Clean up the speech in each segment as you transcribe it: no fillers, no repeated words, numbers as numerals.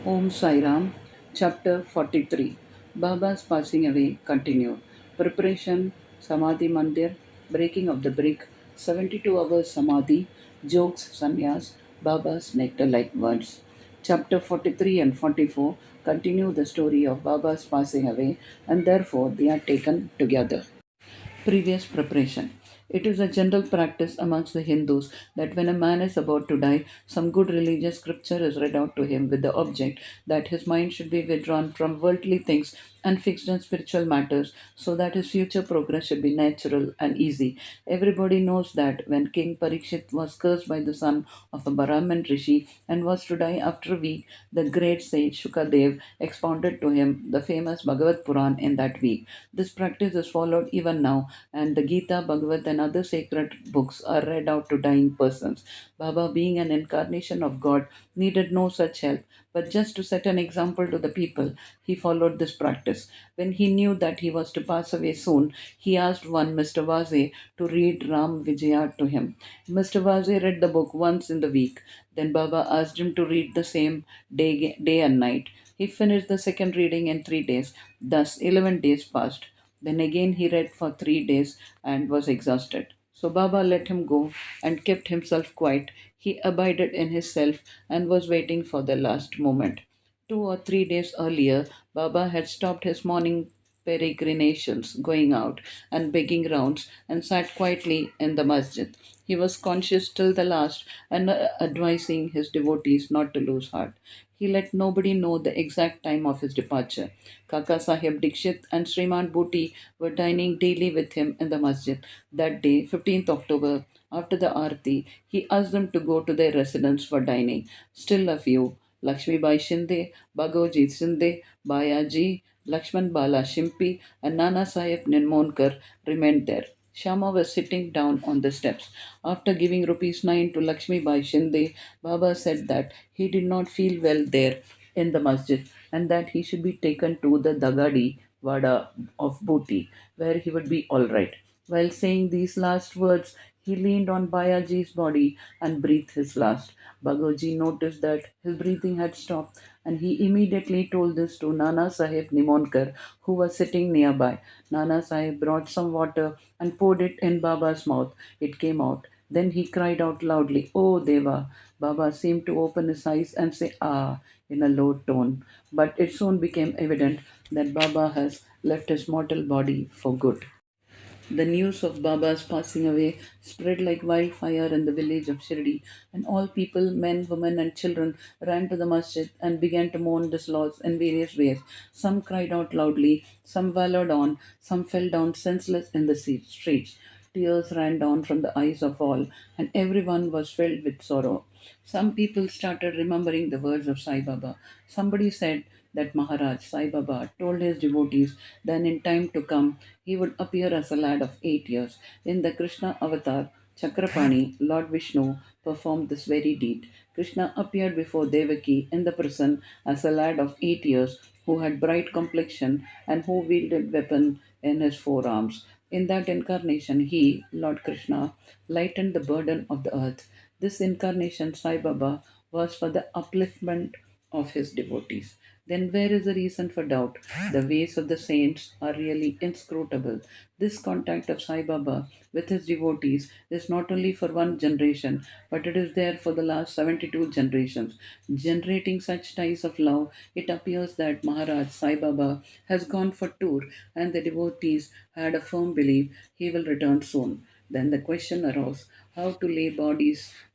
Om Sai Ram, Chapter 43. Baba's passing away continued. Preparation, Samadhi Mandir, breaking of the brick, 72 hours Samadhi, jokes, sannyas, Baba's nectar like words. Chapter 43 and 44 continue the story of Baba's passing away and therefore they are taken together. Previous preparation. It is a general practice amongst the Hindus that when a man is about to die, some good religious scripture is read out to him with the object that his mind should be withdrawn from worldly things and fixed on spiritual matters so that his future progress should be natural and easy. Everybody knows that when King Parikshit was cursed by the son of a Brahmin rishi and was to die after a week, the great sage Shukadev expounded to him the famous Bhagavad Puran in that week. This practice is followed even now, and the Gita, Bhagavad, and other sacred books are read out to dying persons. Baba, being an incarnation of God, needed no such help, but just to set an example to the people, he followed this practice. When he knew that he was to pass away soon, he asked one Mr. Vaze to read Ram Vijaya to him. Mr. Vaze read the book once in the week. Then Baba asked him to read the same day and night. He finished the second reading in 3 days. Thus, 11 days passed. Then again he read for 3 days and was exhausted. So Baba let him go and kept himself quiet. He abided in his self and was waiting for the last moment. 2 or 3 days earlier, Baba had stopped his morning peregrinations, going out and begging rounds, and sat quietly in the masjid. He was conscious till the last and advising his devotees not to lose heart. He let nobody know the exact time of his departure. Kaka Sahib Dikshit and Sriman Bhuti were dining daily with him in the masjid. That day, 15th October, after the Aarti, he asked them to go to their residence for dining. Still a few, Lakshmi Bai Shinde, Bhagavajit Shinde, Bayaji, Lakshman Bala Shimpi, and Nana Sahib Nirmonkar remained there. Shama was sitting down on the steps. After giving rupees 9 to Lakshmi Bai Shinde, Baba said that he did not feel well there in the masjid and that he should be taken to the Dagadi Wada of Booty, where he would be all right. While saying these last words, he leaned on Bayaji's body and breathed his last. Bagoji noticed that his breathing had stopped and he immediately told this to Nana Sahib Nimonkar, who was sitting nearby. Nana Sahib brought some water and poured it in Baba's mouth. It came out. Then he cried out loudly, "Oh Deva!" Baba seemed to open his eyes and say, "Ah," in a low tone. But it soon became evident that Baba has left his mortal body for good. The news of Baba's passing away spread like wildfire in the village of Shirdi, and all people, men, women, and children, ran to the masjid and began to mourn this loss in various ways. Some cried out loudly, some wallowed on, some fell down senseless in the streets. Tears ran down from the eyes of all, and everyone was filled with sorrow. Some people started remembering the words of Sai Baba. Somebody said that Maharaj Sai Baba told his devotees that in time to come he would appear as a lad of 8 years. In the Krishna avatar, Chakrapani, Lord Vishnu, performed this very deed. Krishna appeared before Devaki in the prison as a lad of 8 years who had bright complexion and who wielded weapon in his forearms. In that incarnation, he, Lord Krishna, lightened the burden of the earth. This incarnation, Sai Baba, was for the upliftment of his devotees. Then where is the reason for doubt? The ways of the saints are really inscrutable. This contact of Sai Baba with his devotees is not only for one generation, but it is there for the last 72 generations. Generating such ties of love, it appears that Maharaj Sai Baba has gone for tour and the devotees had a firm belief he will return soon. Then the question arose how to lay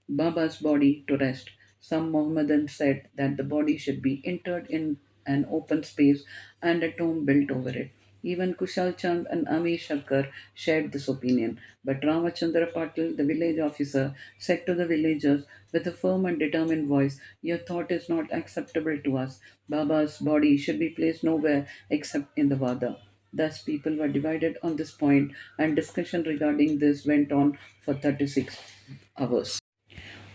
Baba's body to rest. Some Mohammedans said that the body should be interred in an open space and a tomb built over it. Even Kushal Chand and Amir Shankar shared this opinion, but Ramachandra Patil, the village officer, said to the villagers with a firm and determined voice, "Your thought is not acceptable to us. Baba's body should be placed nowhere except in the Vada." Thus, people were divided on this point, and discussion regarding this went on for 36 hours.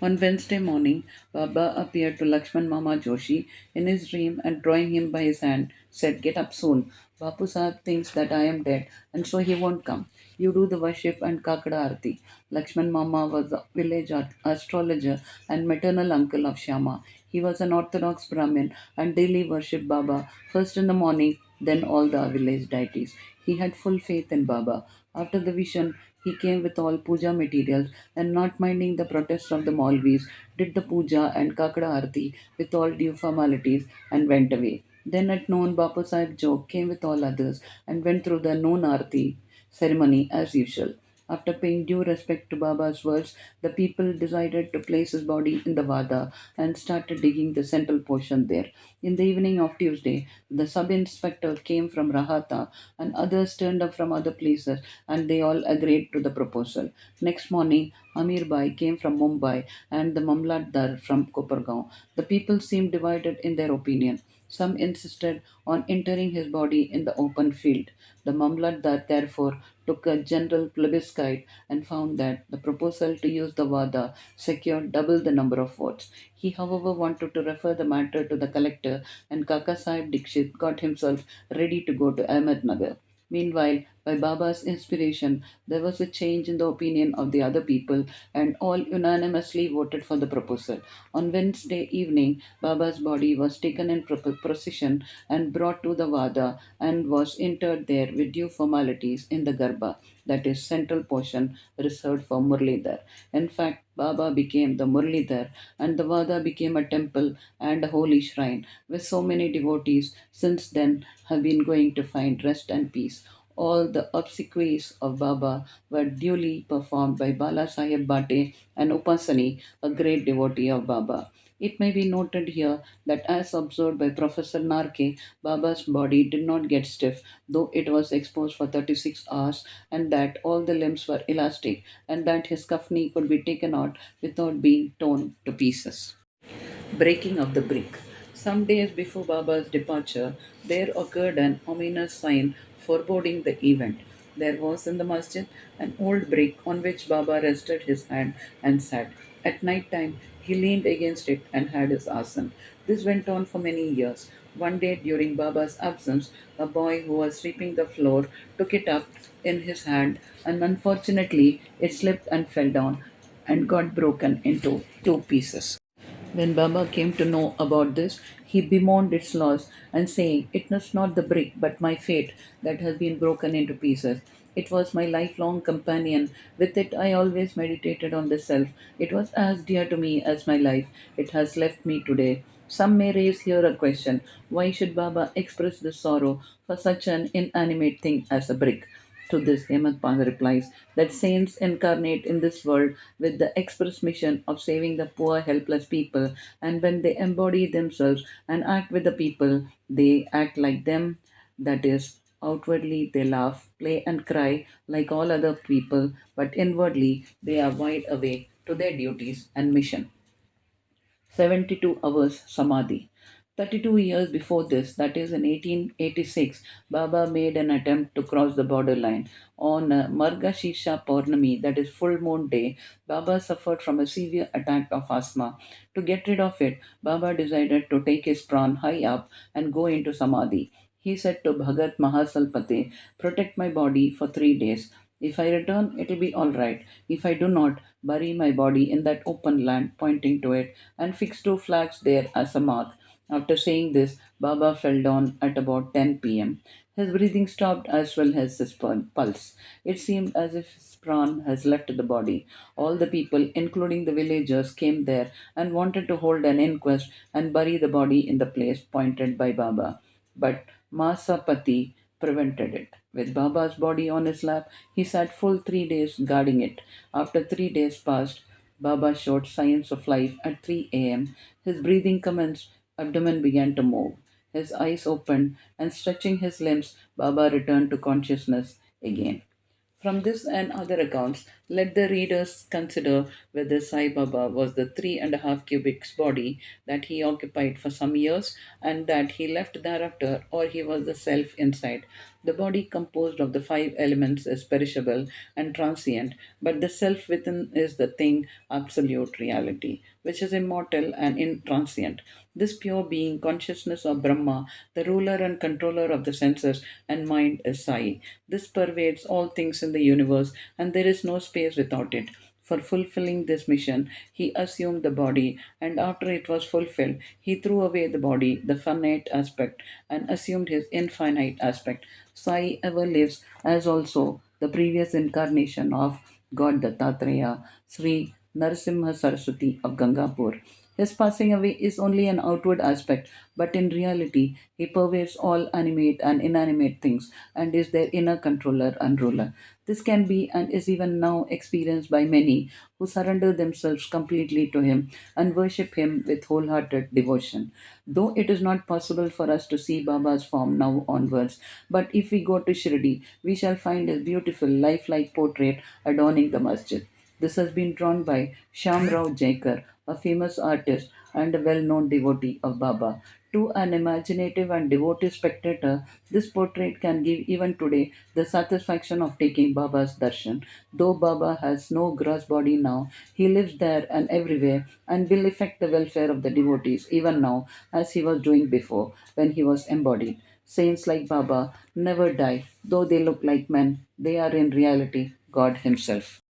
On Wednesday morning, Baba appeared to Lakshman Mama Joshi in his dream and drawing him by his hand, said, "Get up soon. Bapu Sahib thinks that I am dead and so he won't come. You do the worship and Kakada Arti." Lakshman Mama was a village astrologer and maternal uncle of Shyama. He was an Orthodox Brahmin and daily worshipped Baba, first in the morning, then all the village deities. He had full faith in Baba. After the vision, he came with all puja materials and, not minding the protests of the Maulvis, did the puja and Kakada Arti with all due formalities and went away. Then at noon, Bapu Sahib Jog came with all others and went through the noon Arti ceremony as usual. After paying due respect to Baba's words, the people decided to place his body in the Vada and started digging the central portion there. In the evening of Tuesday, the sub inspector came from Rahata and others turned up from other places, and they all agreed to the proposal. Next morning, Amir Bai came from Mumbai and the Mamlatdar from Kopargaon. The people seemed divided in their opinion. Some insisted on interring his body in the open field. The Mamlatdar therefore took a general plebiscite and found that the proposal to use the Vada secured double the number of votes. He, however, wanted to refer the matter to the collector, and Kaka Sahib Dikshit got himself ready to go to Ahmednagar. Meanwhile, by Baba's inspiration, there was a change in the opinion of the other people, and all unanimously voted for the proposal. On Wednesday evening, Baba's body was taken in procession and brought to the Vada and was interred there with due formalities in the Garba, that is, central portion reserved for Murlidhar. In fact, Baba became the Murlidhar, and the Vada became a temple and a holy shrine, where so many devotees since then have been going to find rest and peace. All the obsequies of Baba were duly performed by Bala Sahib Bate and Upasani, a great devotee of Baba. It may be noted here that, as observed by Professor Narke, Baba's body did not get stiff, though it was exposed for 36 hours, and that all the limbs were elastic, and that his kafni could be taken out without being torn to pieces. Breaking of the brick. Some days before Baba's departure, there occurred an ominous sign foreboding the event. There was in the masjid an old brick on which Baba rested his hand and sat. At night time, he leaned against it and had his asan. This went on for many years. One day during Baba's absence, a boy who was sweeping the floor took it up in his hand, and unfortunately it slipped and fell down and got broken into two pieces. When Baba came to know about this, he bemoaned its loss and saying, "It was not the brick, but my fate that has been broken into pieces. It was my lifelong companion. With it, I always meditated on the self. It was as dear to me as my life. It has left me today." Some may raise here a question: why should Baba express this sorrow for such an inanimate thing as a brick? To this, Hemant Panda replies that saints incarnate in this world with the express mission of saving the poor, helpless people, and when they embody themselves and act with the people, they act like them. That is, outwardly they laugh, play, and cry like all other people, but inwardly they are wide awake to their duties and mission. 72 hours samadhi. 32 years before this, that is in 1886, Baba made an attempt to cross the borderline. On Margashisha Purnami, that is full moon day, Baba suffered from a severe attack of asthma. To get rid of it, Baba decided to take his pran high up and go into samadhi. He said to Bhagat Mahasalpate, "Protect my body for 3 days. If I return, it'll be all right. If I do not, bury my body in that open land," pointing to it, "and fix two flags there as a mark." After saying this, Baba fell down at about 10 p.m. His breathing stopped as well as his pulse. It seemed as if his pran has left the body. All the people, including the villagers, came there and wanted to hold an inquest and bury the body in the place pointed by Baba. But Masapati prevented it. With Baba's body on his lap, he sat full 3 days guarding it. After 3 days passed, Baba showed signs of life at 3 a.m. His breathing commenced, abdomen began to move. His eyes opened, and stretching his limbs, Baba returned to consciousness again. From this and other accounts, let the readers consider whether Sai Baba was the 3.5 cubics body that he occupied for some years and that he left thereafter, or he was the self inside. The body composed of the five elements is perishable and transient, but the self within is the thing, absolute reality, which is immortal and intransient. This pure being, consciousness of Brahma, the ruler and controller of the senses and mind, is Sai. This pervades all things in the universe, and there is no space without it. For fulfilling this mission, he assumed the body, and after it was fulfilled, he threw away the body, the finite aspect, and assumed his infinite aspect. Sai ever lives as also the previous incarnation of God Dattatreya, Sri Narasimha Saraswati of Gangapur. His passing away is only an outward aspect, but in reality, he pervades all animate and inanimate things and is their inner controller and ruler. This can be and is even now experienced by many who surrender themselves completely to him and worship him with wholehearted devotion. Though it is not possible for us to see Baba's form now onwards, but if we go to Shirdi, we shall find his beautiful lifelike portrait adorning the masjid. This has been drawn by Shamrao Jaikar, a famous artist and a well known devotee of Baba. To an imaginative and devoted spectator, this portrait can give even today the satisfaction of taking Baba's darshan. Though Baba has no gross body now, he lives there and everywhere and will effect the welfare of the devotees even now as he was doing before when he was embodied. Saints like Baba never die, though they look like men, they are in reality God Himself.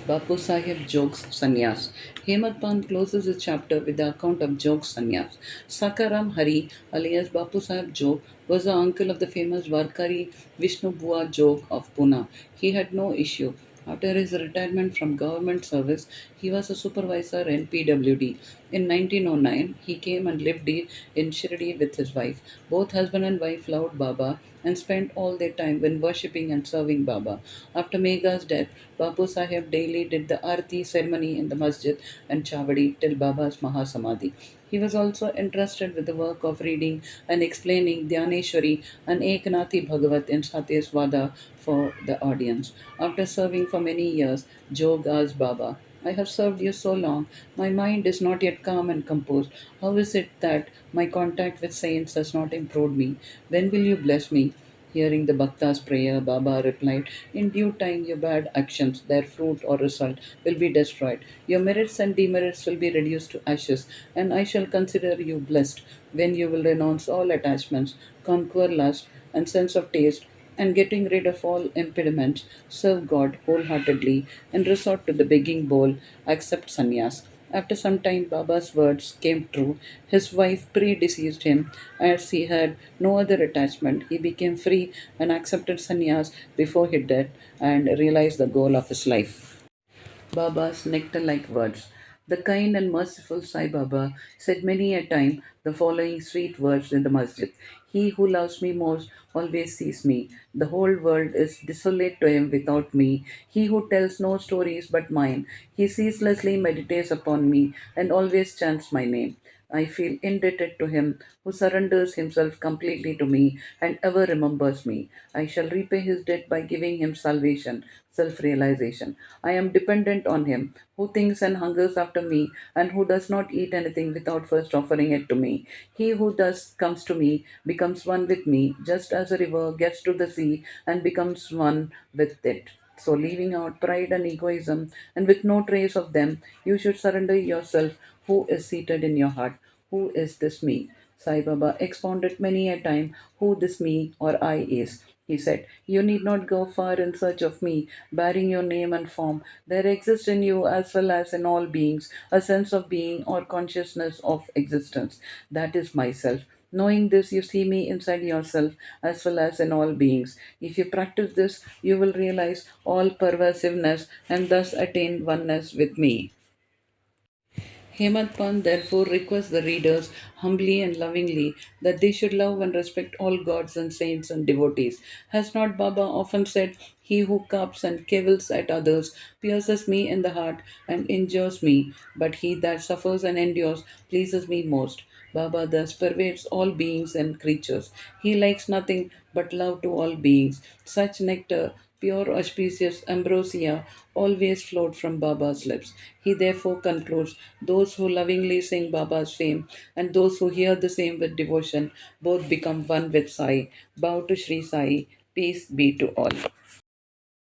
Bapu Sahib Jokes Sannyas. Hemad Pan closes his chapter with the account of Jokes Sannyas. Sakaram Hari, alias Bapu Sahib Jog, was the uncle of the famous Varkari Vishnu Bua Jog of Pune. He had no issue. After his retirement from government service, he was a supervisor in PWD. In 1909, he came and lived in Shirdi with his wife. Both husband and wife loved Baba and spent all their time in worshipping and serving Baba. After Megha's death, Bapu Sahib daily did the Arti ceremony in the masjid and Chavadi till Baba's Mahasamadhi. He was also entrusted with the work of reading and explaining Dhyaneshwari and Eknathi Bhagavat in Satyaswada for the audience. After serving for many years, Jog asked Baba, I have served you so long. My mind is not yet calm and composed. How is it that my contact with saints has not improved me? When will you bless me? Hearing the Bhakta's prayer, Baba replied, in due time your bad actions, their fruit or result, will be destroyed. Your merits and demerits will be reduced to ashes, and I shall consider you blessed when you will renounce all attachments, conquer lust and sense of taste, and getting rid of all impediments, serve God wholeheartedly, and resort to the begging bowl, accept sannyas. After some time, Baba's words came true. His wife predeceased him. As he had no other attachment, he became free and accepted sannyas before he died and realized the goal of his life. Baba's nectar like words. The kind and merciful Sai Baba said many a time the following sweet words in the masjid. He who loves me most always sees me. The whole world is desolate to him without me. He who tells no stories but mine. He ceaselessly meditates upon me and always chants my name. I feel indebted to him who surrenders himself completely to me and ever remembers me. I shall repay his debt by giving him salvation, self realization. I am dependent on him who thinks and hungers after me and who does not eat anything without first offering it to me. He who thus comes to me becomes one with me, just as a river gets to the sea and becomes one with it. So, leaving out pride and egoism, and with no trace of them, you should surrender yourself who is seated in your heart. Who is this me? Sai Baba expounded many a time who this me or I is. He said, you need not go far in search of me, bearing your name and form. There exists in you, as well as in all beings, a sense of being or consciousness of existence. That is myself. Knowing this, you see me inside yourself as well as in all beings. If you practice this, you will realize all pervasiveness and thus attain oneness with me. Hemant Pant therefore requests the readers humbly and lovingly that they should love and respect all gods and saints and devotees. Has not Baba often said, he who carps and cavils at others pierces me in the heart and injures me, but he that suffers and endures pleases me most. Baba thus pervades all beings and creatures. He likes nothing but love to all beings. Such nectar, pure auspicious ambrosia, always flowed from Baba's lips. He therefore concludes, those who lovingly sing Baba's fame and those who hear the same with devotion both become one with Sai. Bow to Sri Sai. Peace be to all.